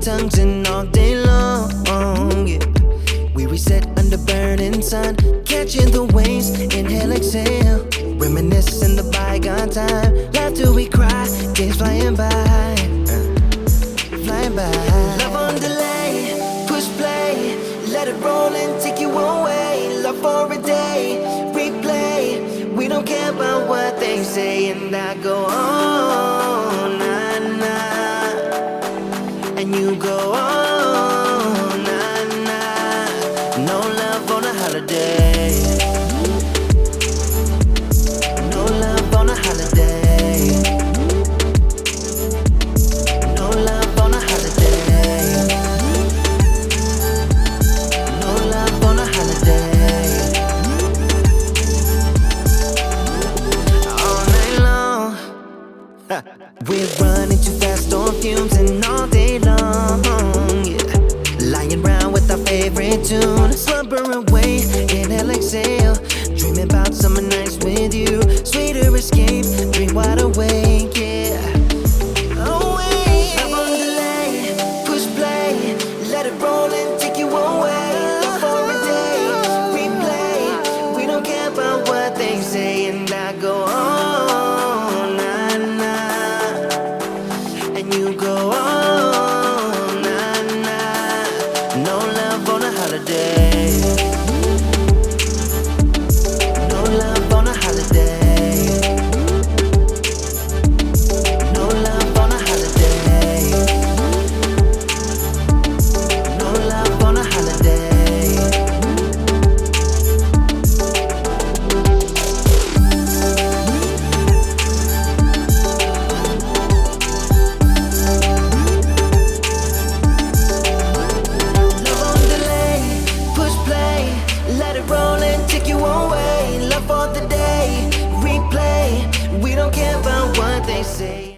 tongues and all day long, yeah. We reset under burning sun, catching the waves, inhale, exhale. Reminiscing the bygone time, laugh till we cry, days flying by, flying by. Love on delay, push play, let it roll and take you away. Love for a day, replay. We don't care about what they say, and I go on, nah, nah, and you go on, nah, nah. No love on a holiday. No love on a holiday. No love on a holiday. No love on a holiday. All night long, we're running too fast on fumes and all day long, yeah. Lying around with our favorite tune, slumber away, inhale, exhale. Dreaming about summer nights with you, sweeter escape, dream wide awake, yeah. Away. Love on delay, push play, let it roll and take you away. Love for a day, replay. We don't care about what they say, and I go on, nah, nah, and you go on, nah, nah. No love on a holiday. No love on a holiday. No love on a holiday. No love on a holiday. Love on delay, push play, let it roll and take you away. Love for the day, replay. We don't care about what they say.